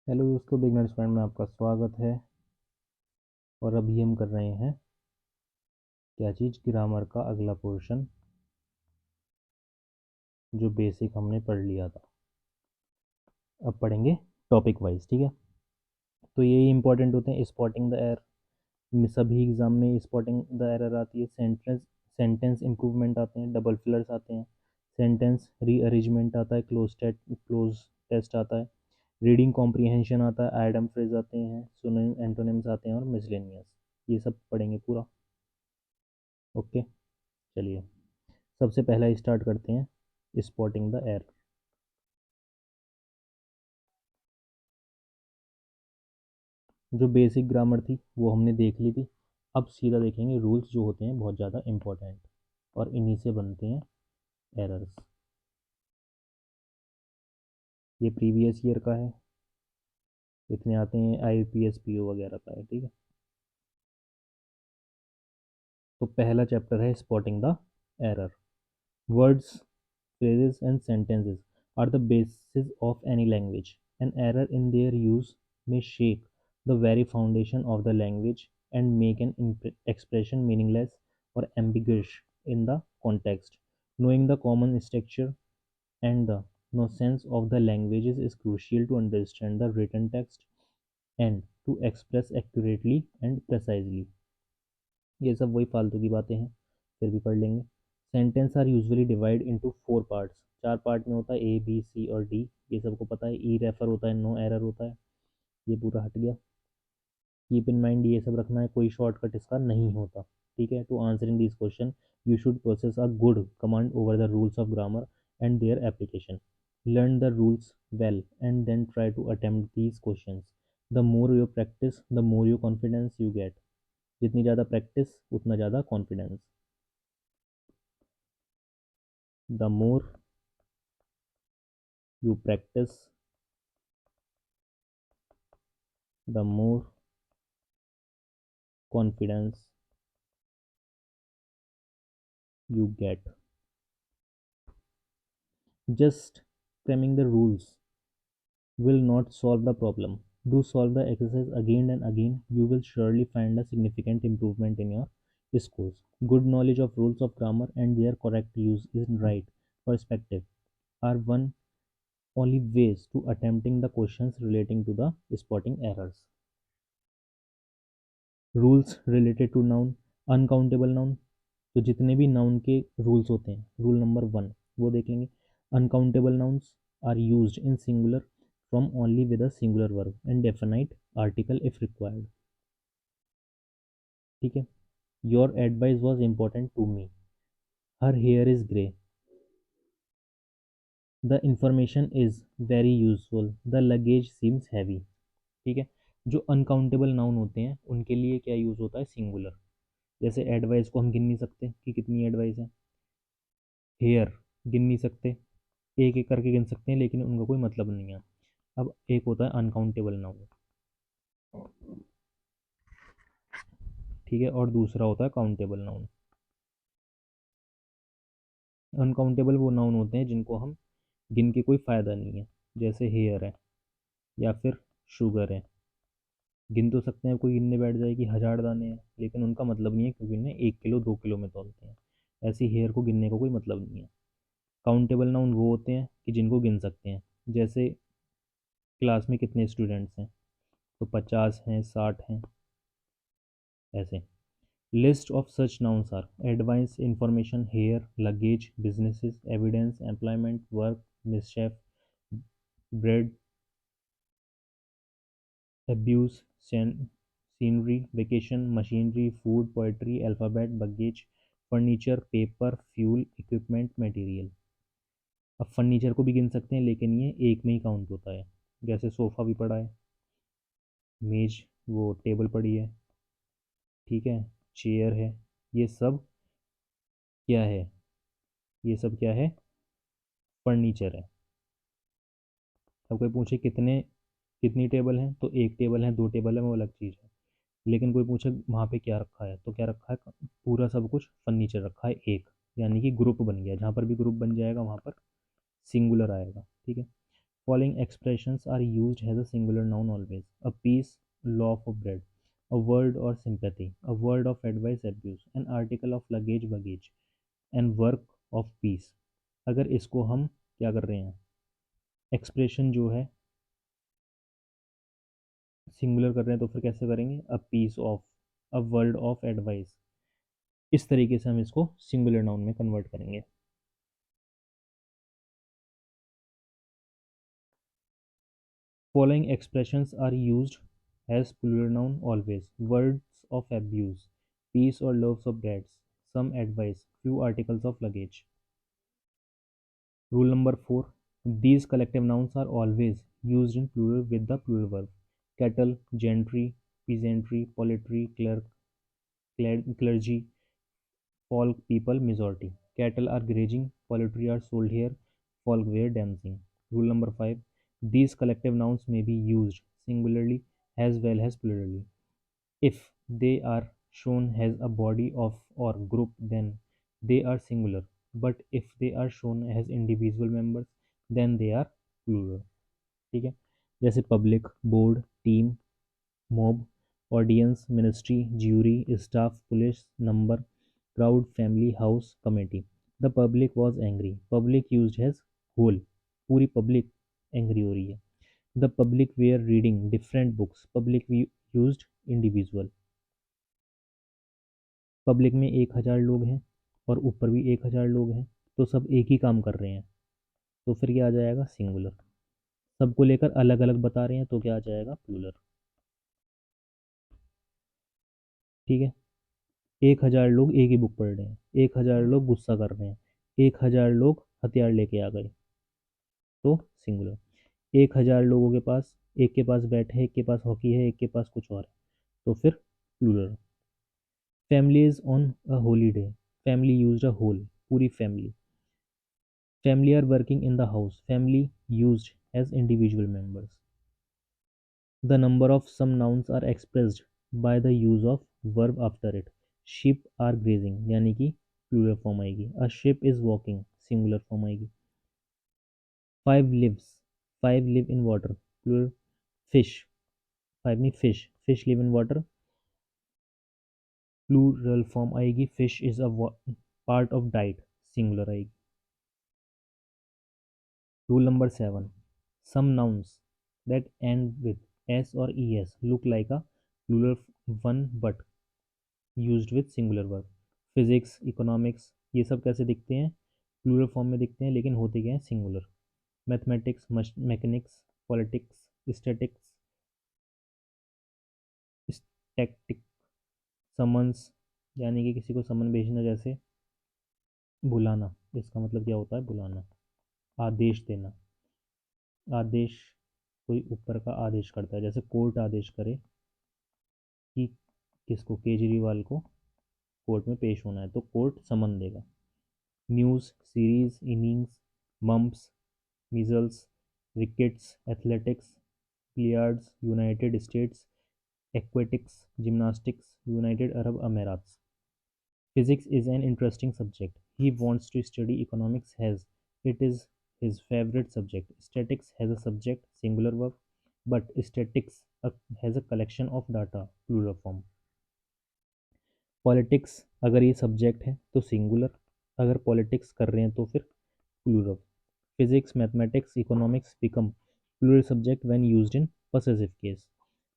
Hello दोस्तों, beginners friend में आपका स्वागत है। और अभी हम कर रहे हैं क्या चीज़, ग्रामर का अगला पोर्शन जो बेसिक हमने पढ़ लिया था। अब पढ़ेंगे टॉपिक वाइज, ठीक है। तो यही इंपॉर्टेंट होते हैं। स्पॉटिंग द एरर, सभी एग्जाम में स्पॉटिंग द एरर आती है। सेंटेंस इंप्रूवमेंट आते हैं, डबल फिलर्स आते हैं, सेंटेंस रीअरेंजमेंट आता है, क्लोज टेस्ट आता है, रीडिंग कॉम्प्रीहेंशन आता है, आइडम फ्रेज आते हैं, सुनोनिम एंटोनिम्स आते हैं और मिसलेनियस। ये सब पढ़ेंगे पूरा। ओके, चलिए सबसे पहला स्टार्ट करते हैं स्पॉटिंग द एरर। जो बेसिक ग्रामर थी वो हमने देख ली थी। अब सीधा देखेंगे रूल्स जो होते हैं बहुत ज़्यादा इंपॉर्टेंट, और इन्हीं से बनते हैं एरर्स। ये प्रीवियस ईयर का है, इतने आते हैं IPS PO वगैरह का है, ठीक है। तो पहला चैप्टर है spotting the error. Words, phrases and sentences are the basis of any language. An error in their use may shake the very foundation of the language and make an expression meaningless or ambiguous in the context. Knowing the common structure and the nonsense of the languages is crucial to understand the written text and to express accurately and precisely. ये सब वही फालतू की बातें हैं, फिर भी पढ़ लेंगे। Sentence are usually divide into 4 parts. 4 part में होता है A B C और D। ये सबको पता है। ई रेफर होता है, नो एरर होता है, ये पूरा हट गया। कीप इन माइंड, ये सब रखना है, कोई शॉर्टकट इसका नहीं होता, ठीक है। To answering this question you should process a good command over the rules of grammar and their application. Learn the rules well and then try to attempt these questions. The more you practice the more you confidence you get. जितनी ज़्यादा practice उतना ज़्यादा confidence. The more you practice, the more confidence you get. Just cramming the rules will not solve the problem. Do solve the exercise again and again. You will surely find a significant improvement in your scores. Good knowledge of rules of grammar and their correct use in right perspective are one only ways to attempting the questions relating to the spotting errors. Rules related to noun, uncountable noun. तो जितने भी noun के rules होते हैं, rule number 1 वो देख लेंगे। Uncountable nouns are used in singular from only with a singular verb and definite article if required, ठीक है। Your advice was important to me, her hair is grey, the information is very useful, the luggage seems heavy, ठीक है। जो uncountable noun होते हैं उनके लिए क्या यूज़ होता है, सिंगुलर। जैसे एडवाइस को हम गिन नहीं सकते कि कितनी एडवाइस है। हेयर गिन नहीं सकते, एक एक करके गिन सकते हैं लेकिन उनका कोई मतलब नहीं है। अब एक होता है अनकाउंटेबल नाउन, ठीक है, और दूसरा होता है काउंटेबल नाउन। अनकाउंटेबल वो नाउन होते हैं जिनको हम गिन के कोई फ़ायदा नहीं है, जैसे हेयर है या फिर शुगर है। गिन तो सकते हैं, कोई गिनने बैठ जाए कि 1000 दाने हैं, लेकिन उनका मतलब नहीं है क्योंकि उन्हें 1 किलो 2 किलो में तोलते हैं। ऐसी हेयर को गिनने का कोई मतलब नहीं है। काउंटेबल नाउन वो होते हैं कि जिनको गिन सकते हैं, जैसे क्लास में कितने स्टूडेंट्स हैं, तो 50 हैं, 60 हैं, ऐसे। List of such nouns are advice, information, hair, luggage, businesses, evidence, employment, work, mischief, bread, abuse, scenery, vacation, machinery, food, poetry, alphabet, baggage, furniture, paper, fuel, equipment, material. अब फर्नीचर को भी गिन सकते हैं लेकिन ये एक में ही काउंट होता है। जैसे सोफ़ा भी पड़ा है, मेज, वो टेबल पड़ी है, ठीक है, चेयर है, ये सब क्या है, ये सब क्या है, फर्नीचर है। अब कोई पूछे कितने कितनी टेबल हैं, तो एक टेबल है, 2 टेबल है, वो अलग चीज़ है। लेकिन कोई पूछे वहाँ पे क्या रखा है, तो क्या रखा है, पूरा सब कुछ फर्नीचर रखा है एक, यानी कि ग्रुप बन गया। जहाँ पर भी ग्रुप बन जाएगा वहाँ पर सिंगुलर आएगा, ठीक है। Following expressions are used as a singular noun always. A piece, loaf of bread. A word or sympathy. A word of advice, abuse. An article of luggage, baggage. And work of peace. अगर इसको हम क्या कर रहे हैं, expression जो है singular कर रहे हैं, तो फिर कैसे करेंगे, a piece of, a word of advice. इस तरीके से हम इसको सिंगुलर नाउन में कन्वर्ट करेंगे। Following expressions are used as plural noun always. Words of abuse, peace or loaves of bread, some advice, few articles of luggage. Rule number 4. These collective nouns are always used in plural with the plural verb. Cattle, gentry, peasantry, poultry, clerk, clergy, folk, people, majority. Cattle are grazing, poultry are sold here, folk were dancing. Rule number 5. These collective nouns may be used singularly as well as plurally. If they are shown as a body of or group, then they are singular, but if they are shown as individual members, then they are plural. ठीक है, जैसे public, board, team, mob, audience, ministry, jury, staff, police, number, crowd, family, house, committee. The public was angry. Public used as whole. पूरी public angry हो रही है. The public were reading different books. Public used individual. Public में 1000 लोग हैं और ऊपर भी 1000 लोग हैं, तो सब एक ही काम कर रहे हैं, तो फिर क्या आ जाएगा, सिंगुलर। सबको लेकर अलग अलग बता रहे हैं, तो क्या आ जाएगा, प्लूरल। ठीक है, 1000 लोग एक ही बुक पढ़ रहे हैं, 1000 लोग गुस्सा कर रहे हैं, 1000 लोग हथियार लेके आ गए, तो सिंगुलर। 1000 लोगों के पास, एक के पास बैट है, एक के पास हॉकी है, एक के पास कुछ और है, तो फिर plural. Family is on a holiday. Family used a whole, पूरी फैमिली। Family are working in the house. Family used as individual members. The number of some nouns are expressed by the use of verb after it. Sheep are grazing यानी कि plural form आएगी. A ship is walking singular form आएगी. Five lives, five live in water plural. Fish, five नहीं fish, fish live in water plural form आएगी. Fish is a part of diet singular आएगी. Rule number 7. Some nouns that end with s or es look like a plural one but used with singular verb. Physics, economics, ये सब कैसे दिखते हैं, plural form में दिखते हैं, लेकिन होते क्या हैं, singular. Mathematics, mechanics, politics, statics, static, summons यानी कि किसी को समन भेजना, जैसे बुलाना, इसका मतलब क्या होता है, बुलाना. आदेश देना, आदेश कोई ऊपर का आदेश करता है, जैसे कोर्ट आदेश करे कि किसको, केजरीवाल को कोर्ट में पेश होना है, तो कोर्ट समन देगा. News, series, innings, mumps, measles, rickets, athletics, billiards, United States, aquatics, gymnastics, United Arab Emirates. Physics is an interesting subject. He wants to study economics as it is his favorite subject. Statics has a subject, singular verb, but statics has a collection of data, plural form. Politics अगर ये subject है तो singular, अगर politics कर रहे हैं तो फिर plural. Physics, mathematics, economics become plural subject when used in possessive case.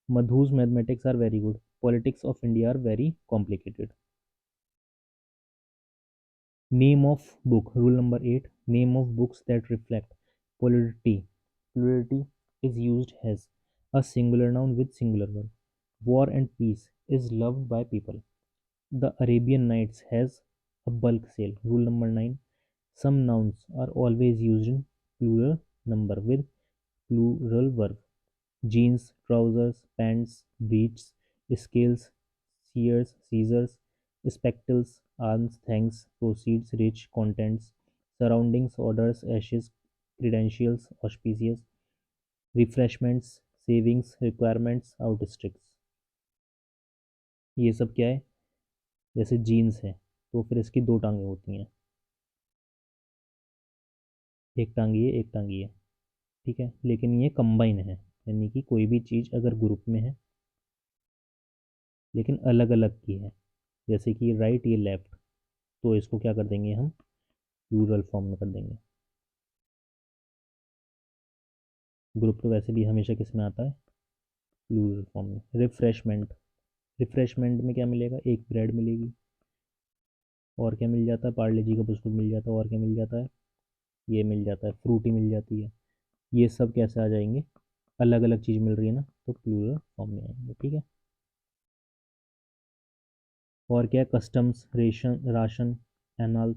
Madhu's mathematics are very good. Politics of India are very complicated. Name of book. Rule number 8. Name of books that reflect plurality. Plurality is used as a singular noun with singular verb. War and Peace is loved by people. The Arabian Nights has a bulk sale. Rule number 9. Some nouns are always used in plural number with plural verb. Jeans, trousers, pants, breeches, scales, shears, scissors, spectacles, arms, thanks, proceeds, rich, contents, surroundings, orders, ashes, credentials, auspicious, refreshments, savings, requirements, outstricts. ये सब क्या है, जैसे jeans है तो फिर इसकी दो टांगें होती हैं, एक टांगी है, एक टांगी है. ठीक है, लेकिन ये कंबाइन है, यानी कि कोई भी चीज़ अगर ग्रुप में है लेकिन अलग अलग की है, जैसे कि राइट ये लेफ्ट, तो इसको क्या कर देंगे हम, प्लूरल फॉर्म में कर देंगे। ग्रुप तो वैसे भी हमेशा किस में आता है, प्लूरल फॉर्म में। रिफ्रेशमेंट, रिफ्रेशमेंट में क्या मिलेगा, एक ब्रेड मिलेगी, और क्या मिल जाता है, पार्ले जी का बिस्कुट मिल जाता है, और क्या मिल जाता है, ये मिल जाता है, फ्रूटी मिल जाती है। ये सब कैसे आ जाएंगे, अलग अलग चीज़ मिल रही है ना, तो प्लूरल फॉर्म में आएंगे, ठीक है। और क्या है, customs, ration, ration, annal,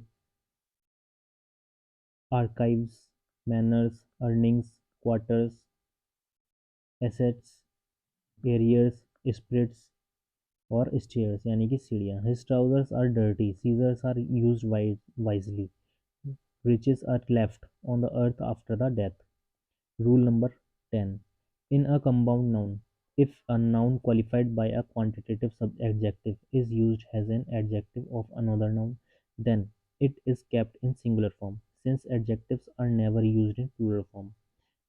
archives, manners, earnings, quarters, assets, arrears, spirits, और स्टेयर्स यानी कि सीढ़ियाँ। His trousers are dirty, scissors are use wisely, riches are left on the earth after the death. Rule number 10. In a compound noun, if a noun qualified by a quantitative adjective is used as an adjective of another noun, then it is kept in singular form, since adjectives are never used in plural form.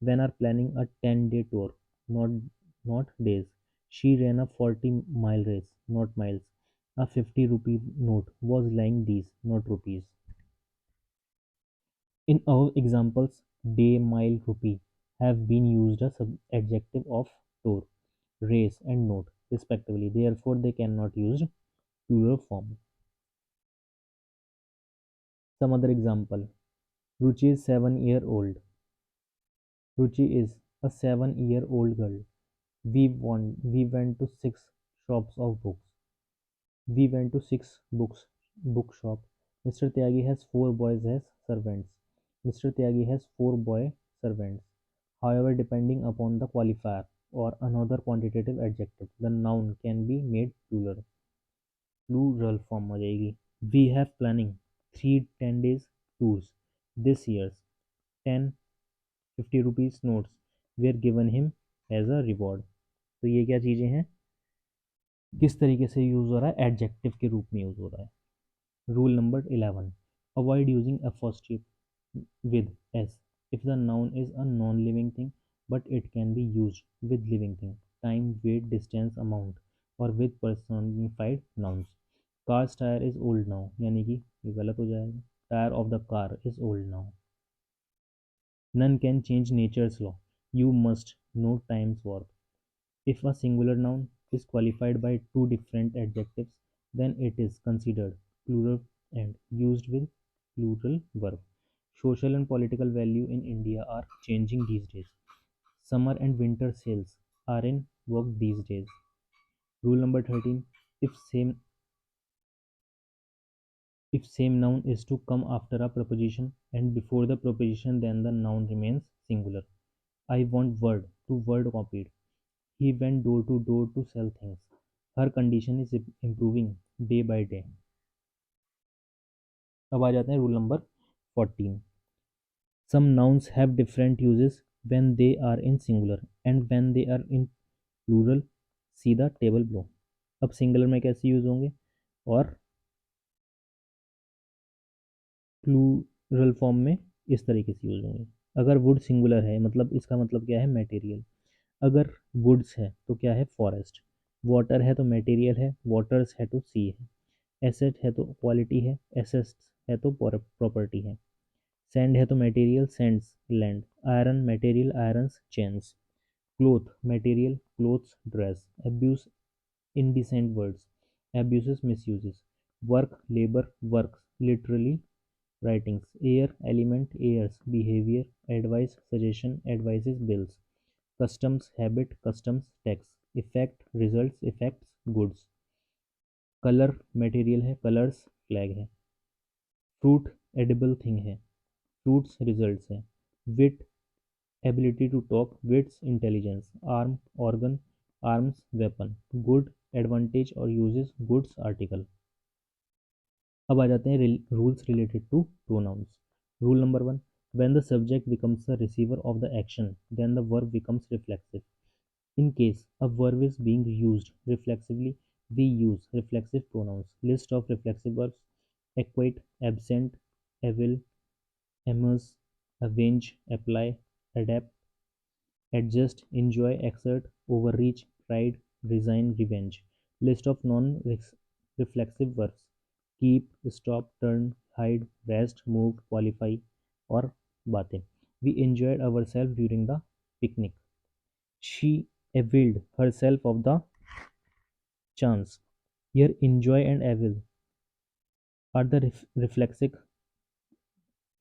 When are planning a 10-day tour, not not days. She ran a 40-mile race, not miles. A 50 rupee note was lying these, not rupees. In our examples, day, mile, rupee have been used as adjective of tour, race, and note, respectively. Therefore, they cannot use plural form. Some other example. Ruchi is 7 year old. Ruchi is a 7 year old girl. We went to six shops of books. We went to six bookshop. Mr. Tyagi has four boys as servants. Mr. Tyagi has four boy servants. However, depending upon the qualifier or another quantitative adjective, the noun can be made plural. Plural form हो जाएगी. We have planning 3 10 days tours this year's 10 50 rupees notes were given him as a reward. तो ये क्या चीज़ें हैं, किस तरीके से यूज़ हो रहा है, एडजेक्टिव के रूप में यूज़ हो रहा है। Rule number 11, avoid using apostrophe with s if the noun is a non-living thing, but it can be used with living thing, time, weight, distance, amount, or with personified nouns. Car's tire is old now, यानी कि ये गलत हो जाएगा, tyre of the car is old now. None can change nature's law, you must know time's worth. If a singular noun is qualified by two different adjectives, then it is considered plural and used with plural verb. Social and political value in India are changing these days. Summer and winter sales are in vogue these days. Rule number 13, if same noun is to come after a preposition and before the preposition, then the noun remains singular. I want word to word copied. He went door to door to sell things. Her condition is improving day by day. अब आ जाते हैं rule number 14. Some nouns have different uses when they are in singular and when they are in plural. See the table below. अब singular में कैसे use होंगे और plural form में इस तरीके से यूज होंगे। अगर वुड सिंगुलर है, मतलब इसका मतलब क्या है, मटेरियल। अगर वुड्स है तो क्या है, फॉरेस्ट। वाटर है तो मटेरियल है, वाटर्स है तो सी है। एसेट है तो क्वालिटी है, एसेट्स है तो प्रॉपर्टी है। सैंड है तो material, Sands land. Iron material, irons chains. Cloth material, clothes dress. Abuse indecent words, abuses, misuses. Work, labor, works, literally writings. Air, element, airs, behavior, advice, suggestion, advices, bills. Customs, habit, customs, tax. Effect, results, effects, goods. Colour material है, colours flag है। Fruit edible thing है, fruits results है। Wit ability to talk, wits intelligence. Arm organ, arms weapon. Good advantage और uses, goods article. अब आ जाते हैं rules related to pronouns. Rule number 1, when the subject becomes the receiver of the action then the verb becomes reflexive. In case a verb is being used reflexively, we use reflexive pronouns. List of reflexive verbs: acquit, absent, able, amuse, avenge, apply, adapt. adjust, enjoy, exert, overreach, pride, resign, revenge. List of non-reflexive verbs: keep, stop, turn, hide, rest, move, qualify, or bateं. We enjoyed ourselves during the picnic. She availed herself of the chance. Here, enjoy and avail are the reflexive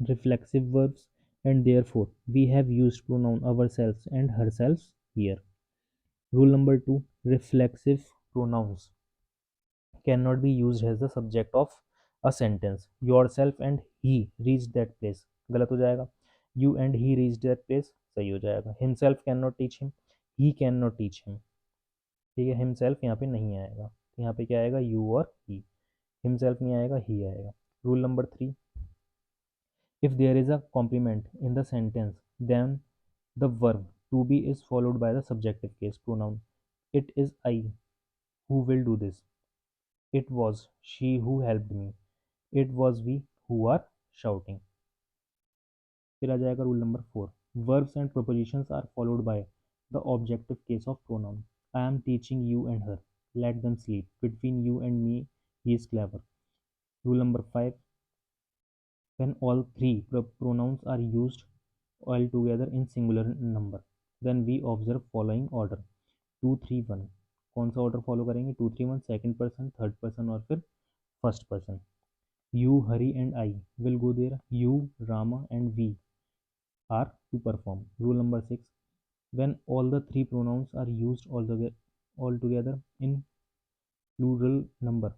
verbs, and therefore we have used pronoun ourselves and herself here. Rule number 2: reflexive pronouns cannot be used as the subject of a sentence. Yourself and he reached that place गलत हो जाएगा. You and he reached that place सही हो जाएगा. Himself cannot teach him. He cannot teach him. ठीक है, himself यहाँ पे नहीं आएगा. यहाँ पे क्या आएगा? You और he. Himself नहीं आएगा, he आएगा. Rule number 3: if there is a complement in the sentence, then the verb to be is followed by the subjective case pronoun. It is I who will do this. It was she who helped me. It was we who are shouting. फिर आ जाएगा rule number 4: verbs and prepositions are followed by the objective case of pronoun. I am teaching you and her. Let them sleep. Between you and me, he is clever. Rule number 5: when all three pronouns are used all together in singular number, then we observe following order: 2 3 1. कौन सा order follow करेंगे? 2 3 1, second person, third person और फिर first person. You, Hari and I will go there. You, Rama and we are to perform. Rule number 6: when all the three pronouns are used all together in plural number,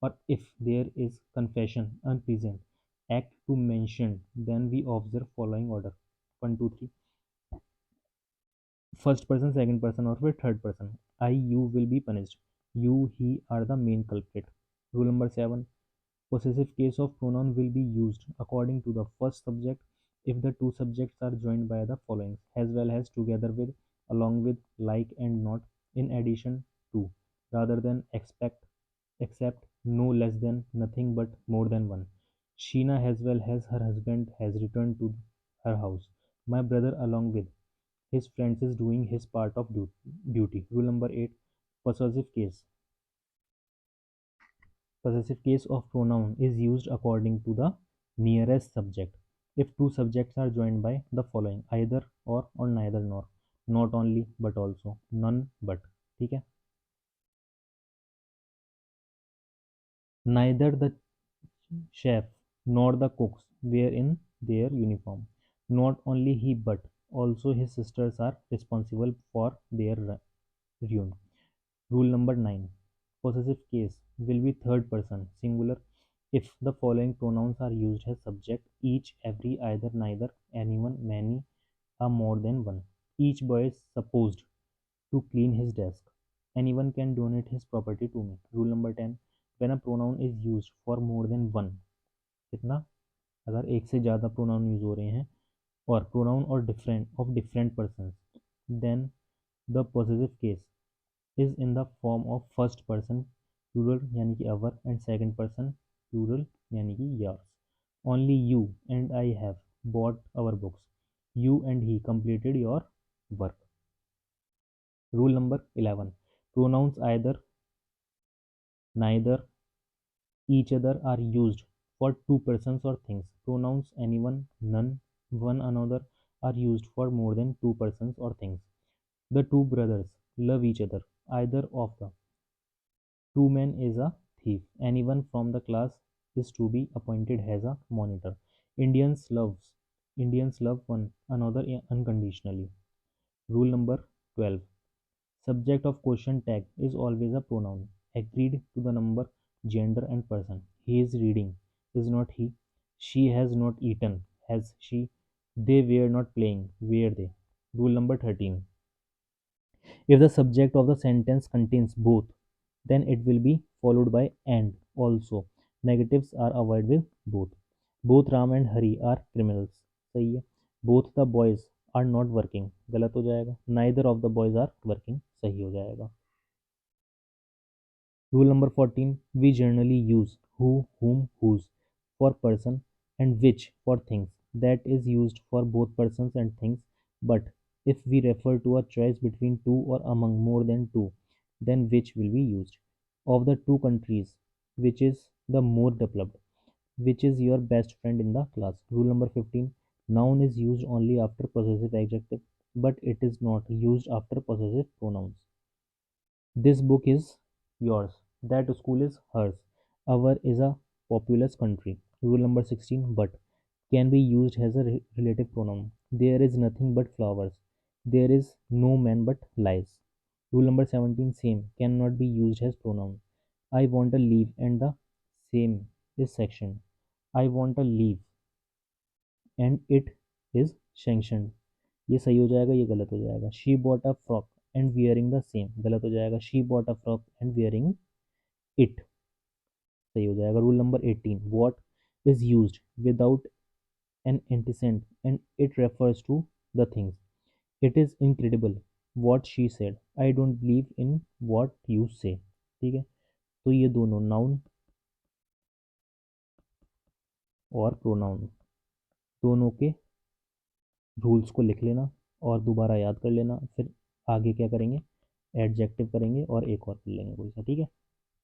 or if there is confession unpresent act to mention, then we observe following order: 1 2 3, first person, second person or फिर third person. I, you will be punished. You, he are the main culprit. Rule number 7: possessive case of pronoun will be used according to the first subject if the two subjects are joined by the following: as well as, together with, along with, like and not, in addition to, rather than, expect, except, no less than, nothing but, more than one. Sheena as well as her husband has returned to her house. My brother along with his friends is doing his part of duty. Rule number 8: possessive case. Possessive case of pronoun is used according to the nearest subject. If two subjects are joined by the following: either or neither nor, not only but also, none but. ठीक है. Neither the chef nor the cooks were in their uniform. Not only he but also his sisters are responsible for their ruin. Rule number 9: possessive case will be third person singular if the following pronouns are used as subject: each, every, either, neither, anyone, many, a more than one. Each boy is supposed to clean his desk. Anyone can donate his property to me. Rule number 10: when a pronoun is used for more than one, कितना? अगर एक से ज़्यादा pronoun use हो रहे हैं और pronoun और different of different person, then the positive case is in the form of first person plural यानी कि our and second person plural यानी कि yours. Only you and I have bought our books. You and he completed your work. Rule number 11: pronouns either, neither, each other are used for two persons or things. Pronouns anyone, none, one another are used for more than two persons or things. The two brothers love each other. Either of the two men is a thief. Anyone from the class is to be appointed as a monitor. Indians loves Indians love one another unconditionally. Rule number 12: subject of question tag is always a pronoun. Agreed to the number, gender and person. He is reading. Is not he? She has not eaten. Has she? They were not playing. Were they? Rule number 13: if the subject of the sentence contains both, then it will be followed by and also. Negatives are avoided with both. Both Ram and Hari are criminals. सही है. Both the boys are not working. गलत हो जाएगा. Neither of the boys are working. सही हो जाएगा. Rule number 14: we generally use who, whom, whose for person and which for things. That is used for both persons and things, but If we refer to a choice between two or among more than two, then which will be used? Of the two countries, which is the more developed? Which is your best friend in the class? Rule number 15. Noun is used only after possessive adjective, but it is not used after possessive pronouns. This book is yours. That school is hers. Our is a populous country. Rule number 16. But can be used as a relative pronoun. There is nothing but flowers. There is no man but lies. Rule number 17. Same cannot be used as pronoun. I want a leave and the same is section. I want a leave and it is sanctioned. ये सही हो जाएगा, ये गलत हो जाएगा. She bought a frock and wearing the same, गलत हो जाएगा. She bought a frock and wearing it, सही हो जाएगा. Rule number 18. What is used without an antecedent and it refers to the things. It is incredible what she said. I don't believe in what you say. ठीक है. तो ये दोनों noun और pronoun दोनों के रूल्स को लिख लेना और दोबारा याद कर लेना. फिर आगे क्या करेंगे, एडजेक्टिव करेंगे और एक और कर लेंगे कोई सा. ठीक है.